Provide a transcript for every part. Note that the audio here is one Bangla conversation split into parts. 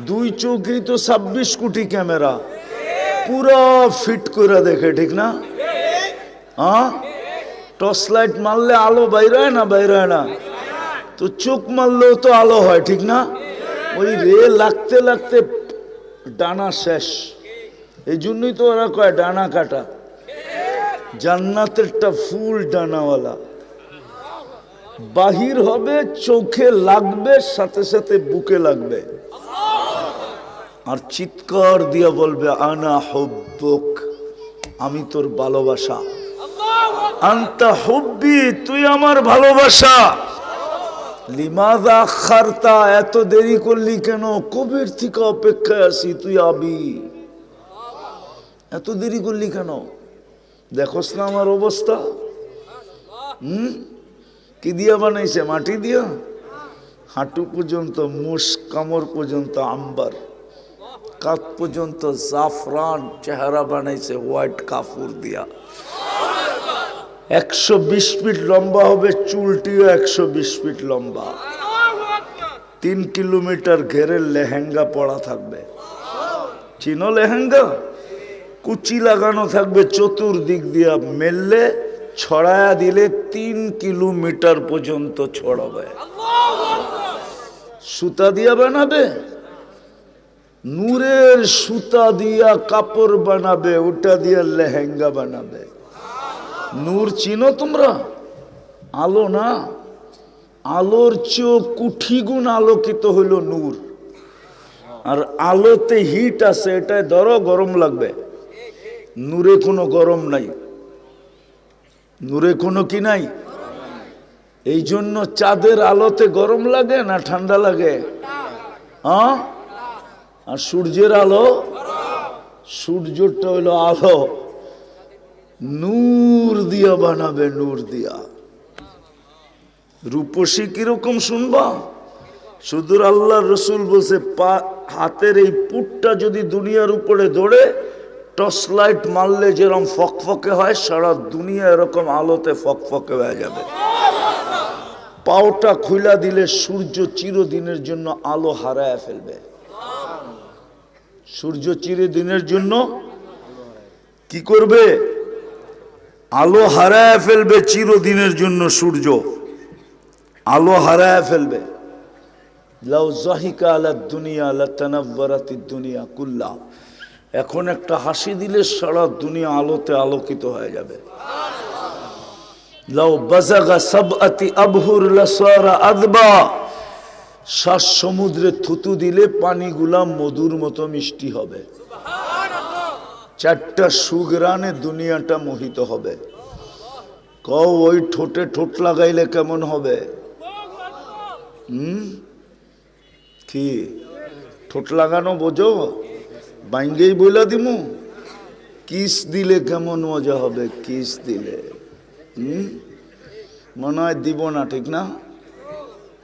দুই চোখেই তো 26 কোটি ক্যামেরা, পুরো ফিট করে দেখে, ঠিক না? হ্যাঁ, টর্চ লাইট মারলে আলো বাইর হয় না, বাইর হয় না? তো চোখ মারলেও তো আলো হয়, ঠিক না? ওই রে লাগতে লাগতে ডানা শেষ। এই জন্যই তো ওরা কয় ডানা কাটা। জান্নাতেরটা ফুল ডানাওয়ালা, বাহির হবে, চোখে লাগবে, সাথে সাথে বুকে লাগবে, আর চিৎকার দিয়া বলবে আনা হুব্বুক, আমি তোর ভালোবাসা। আনতা হুব্বি, তুই আমার ভালোবাসা। লিমাযা আখারতা, এত দেরি করলি কেন? কবের থেকে অপেক্ষায় আছি, তুই আবি, এত দেরি করলি কেন? দেখোস না আমার অবস্থা? কি দিয়া বানাইছে? মাটি দিয়া। হাঁটু পর্যন্ত মুস, কামর পর্যন্ত আম্বার, কাঁধ পর্যন্ত জাফরান, চেহারা বানাইছে হোয়াইট কাপড় দিয়া। 120 ফিট লম্বা হবে, চুলটিও 120 ফিট লম্বা। 3 কিলোমিটার ঘেরের লেহেঙ্গা পড়া থাকবে। চিনো লেহেঙ্গা? কুচি লাগানো থাকবে চতুর্দিক দিয়া, মেললে ছড়ায়া দিলে 3 কিলোমিটার পর্যন্ত ছড়াবে। সুতা দিয়া বানাবে, নূরের সুতা দিয়া কাপড় বানাবে, ওটা দিয়া লেহেঙ্গা বানাবে। নূর চিনো তোমরা? আলো না, আলোর চেয়েও কোটি গুণ আলোকিত হইল নূর। আর আলোতে হিট আছে, এটাই ধরো গরম লাগবে। নূরে কোনো গরম নাই, নূরে কোনো কি নাই। এই জন্য চাঁদের আলোতে গরম লাগে না ঠান্ডা লাগে? হ্যাঁ, আর সূর্যের আলো, সূর্যটা হইলো আলো, নূর দিয়া বানাবে, নূর দিয়া। রূপসী কিরকম শুনবা? শুধু আল্লাহ রসুল বলছে হাতের এই পুটটা যদি দুনিয়ার উপরে দৌড়ে, টর্চ লাইট মারলে যেরকম ফকফকে হয়, সারা দুনিয়া এরকম আলোতে ফকফকে হয়ে যাবে। পাওটা খুইলা দিলে সূর্য চিরদিনের জন্য আলো হারায় ফেলবে। সূর্য চিরদিনের জন্য কি করবে? আলো হারায় ফেলবে, চিরদিনের জন্য সূর্য আলো হারায় ফেলবে। লাউ যাহিকা আলা দুনিয়া লাতানাওয়ারাতিদ দুনিয়া কুল্লা, এখন একটা হাসি দিলে সারা দুনিয়া আলোতে আলোকিত হয়ে যাবে। লাউ বাযাগা সাবআতি আবহুর লাসারা আযবা, 7 সমুদ্রে থুতু দিলে পানিগুলা মধুর মতো মিষ্টি হবে। 4টা সুগ্রানে দুনিয়াটা মোহিত হবে। কও ওই ঠোঁটে ঠোঁট লাগাইলে কেমন হবে? কি ঠোঁট লাগানো বোঝো? বাইঙ্গেই বইলা দিমু। কিস দিলে কেমন মজা হবে? কিস দিলে মনে হয় দিব না, ঠিক না?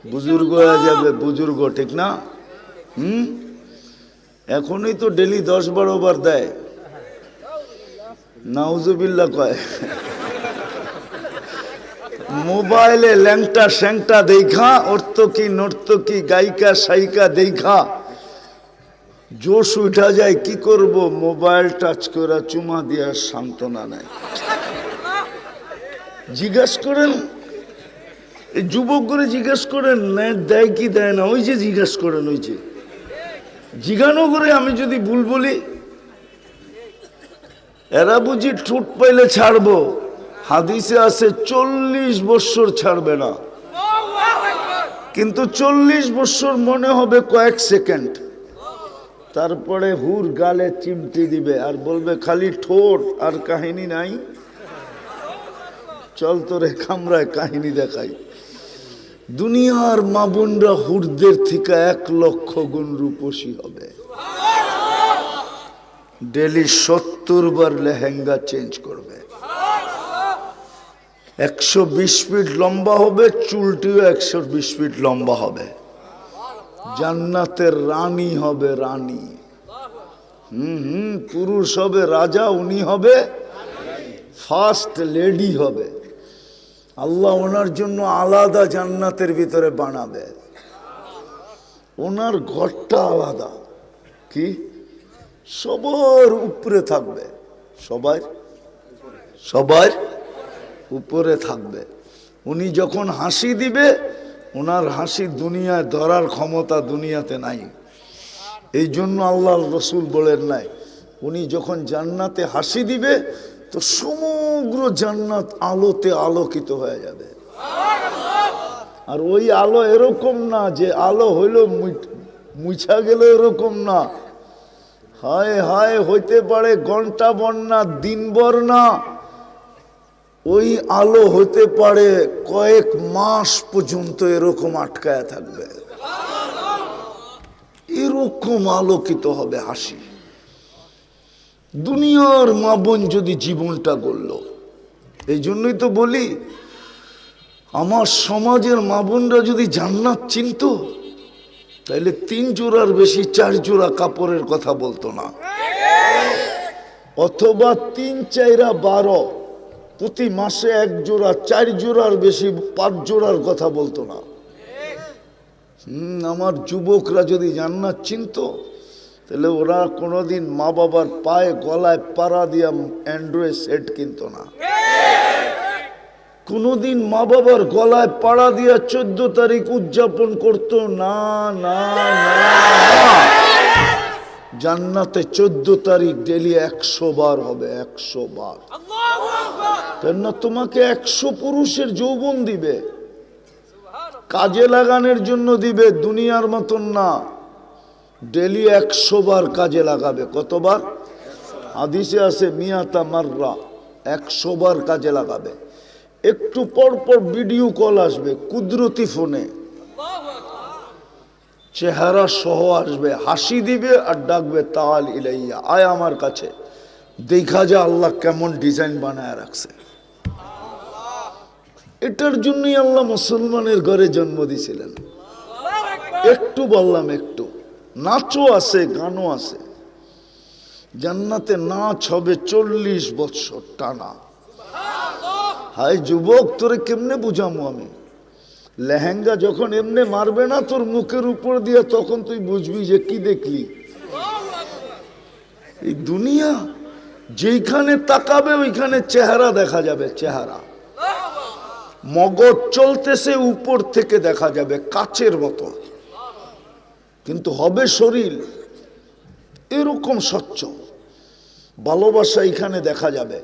বুজুর্গ হয়ে যাবে, বুজুর্গ, ঠিক না? এখনই তো ডেলি 10-12 বার দেয়। নাউজুবিল্লাহ কয়। মোবাইলে ল্যাংটা স্যাংটা দেখা, অর্থকি নর্তকি গায়িকা সাইকা দেখা জোশ উঠা যায়। কি করব? মোবাইল টাচ করে চুমা দিয়া সান্ত্বনা নেয়। জিজ্ঞেস করেন এই যুবক করে, জিজ্ঞেস করেন নেট দেয় কি দেয় না, ওই যে জিজ্ঞেস করেন, ওই যে জিজ্ঞানো করে। আমি যদি ভুল বলি, এরা বুঝি ঠোঁট পাইলে ছাড়বো। হাদিসে আছে 40 বছর ছাড়বে না, কিন্তু 40 বছর মনে হবে কয়েক সেকেন্ড। তারপরে হুর গালে চিমটি দিবে আর বলবে খালি ঠোঁট, আর কাহিনী নাই। চল তোরে কামরায় কাহিনী দেখাই। দুনিয়ার মা বোনরা হুরদের থেকে 1 লক্ষ গুণ রূপসী হবে। ডেলি 70 বার লেহেঙ্গা চেঞ্জ করবে। 120 ফিট লম্বা হবে, চুলটিও 120 ফিট লম্বা হবে। জান্নাতের রানী হবে, রানী। পুরুষ হবে রাজা, উনি হবে ফার্স্ট লেডি হবে। আল্লাহ ওনার জন্য আলাদা জান্নাতের ভিতরে বানাবে। ওনার ঘরটা আলাদা। কি? সবার উপরে থাকবে, সবার উপরে থাকবে। উনি যখন হাসি দিবে, ওনার হাসি দুনিয়ায় ধরার ক্ষমতা দুনিয়াতে নাই। এই জন্য আল্লাহর রসুল বলেন নাই, উনি যখন জান্নাতে হাসি দিবে তো সমগ্র জান্নাত আলোতে আলোকিত হয়ে যাবে। আর ওই আলো এরকম না যে আলো হইল মুছা গেল, এরকম না। হায় হায়, হইতে পারে ঘন্টা ভর না, দিনভর না, ওই আলো হতে পারে কয়েক মাস পর্যন্ত এরকম আটকায় থাকবে। এরকম আলোকিত হবে হাসি। দুনিয়ার মা বোন যদি জীবনটা গড়ল, এই জন্যই তো বলি, আমার সমাজের মা বোনরা যদি জান্নাত চিনত, তাইলে 3 জোড়ার বেশি 4 জোড়া কাপড়ের কথা বলতো না, অথবা 3, 4, 12 প্রতি মাসে 1 জোড়া, 4 জোড়ার বেশি 5 জোড়ার কথা বলতো না। আমার যুবকরা যদি জান্নাত চিনত, তাহলে ওরা কোনোদিন মা বাবার পায়ে গলায় পাড়া দিয়া অ্যান্ড্রয়েড সেট কিনতো না। কোনোদিন মা বাবার গলায় পাড়া দিয়া 14 তারিখ উদযাপন করতো না, না, না। জান্নাতে 14 তারিখ ডেলি 100 বার হবে, 100 বার। কেন? তোমাকে 100 পুরুষের যৌবন দিবে, কাজে লাগানোর জন্য দিবে, দুনিয়ার মতন না। ডেলি 100 বার কাজে লাগাবে। কতবার? হাদিসে আছে মিয়াতা মাররা, 100 বার কাজে লাগাবে। একটু পর পর ভিডিও কল আসবে, কুদরতি ফোনে চেহারা সহ আসবে, হাসি দিবে আর ডাকবে তাল ইলাইয়া, আয় আমার কাছে, দেখা যা আল্লাহ কেমন ডিজাইন বানায় রাখছে। এটার জন্যই আল্লাহ মুসলমানের ঘরে জন্ম দিয়েছিলেন। একটু বললাম, একটু নাচও আছে, গানও আছে। জান্নাতে নাচ হবে 40 বছর টানা। হায় যুবক, তোরে কেমনে বুঝামো আমি? লেহেঙ্গা যখন এমনে মারবে না তোর মুখের উপর দিয়ে, তখন তুই বুঝবি যে কি দেখলি। এই দুনিয়া যেইখানে তাকাবে ওইখানে চেহারা দেখা যাবে, চেহারা। মগজ চলতেছে উপর থেকে দেখা যাবে কাচের মতো, কিন্তু হবে শরীর এরকম স্বচ্ছ। ভালোবাসা এখানে দেখা যাবে।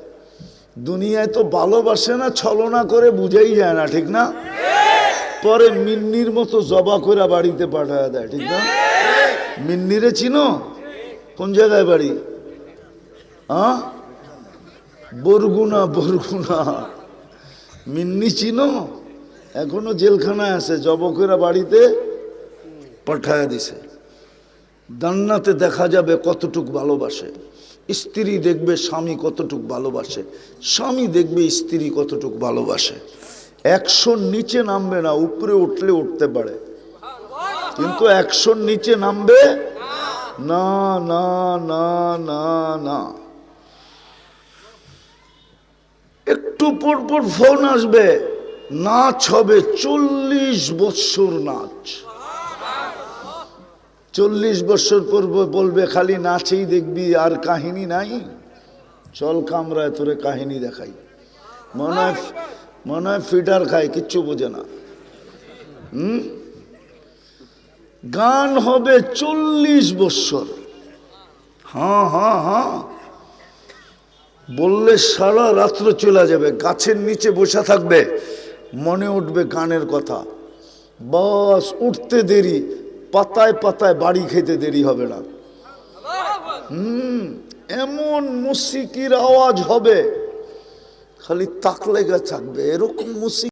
দুনিয়ায় তো ভালোবাসে না, ছলনা করে বুঝাই যায় না, ঠিক না? পরে মিন্নির মতো জবা করে বাড়িতে পাঠায় দেয়, ঠিক না? মিন্নিরে চিনো? কোন জায়গায় বাড়ি? বরগুনা, বরগুনা। মিন্নি চিনো? এখনো জেলখানায় আছে, জবা করে বাড়িতে পাঠায় দিছে। জান্নাতে দেখা যাবে কতটুক ভালোবাসে। স্ত্রী দেখবে স্বামী কতটুক ভালোবাসে, স্বামী দেখবে স্ত্রী কতটুক ভালোবাসে। 100 নিচে নামবে না, উপরে উঠলে উঠতে পারে, কিন্তু 100 নিচে নামবে না, না, না, না, না। একটু পর পর ফোন আসবে, নাচ হবে 40 বছর নাচ। 40 বছর পর বলবে খালি নাচেই দেখবি, আর কাহিনী নাই। চল কামরায় তোরে কাহিনী দেখাই। মনে হয় ফিডার খায়, কিচ্ছু বোঝে না। গান হবে 40 বছর। হ্যাঁ, হ্যাঁ, হ্যাঁ, বললে সারা রাত্র চলে যাবে। গাছের নিচে বসে থাকবে, মনে উঠবে গানের কথা, বাস উঠতে দেরি, পাতায় পাতায় বাড়ি খেতে দেরি হবে না। এমন মুসিকির আওয়াজ হবে, খালি তাকলে গা থাকবে, এরকম মুসিক।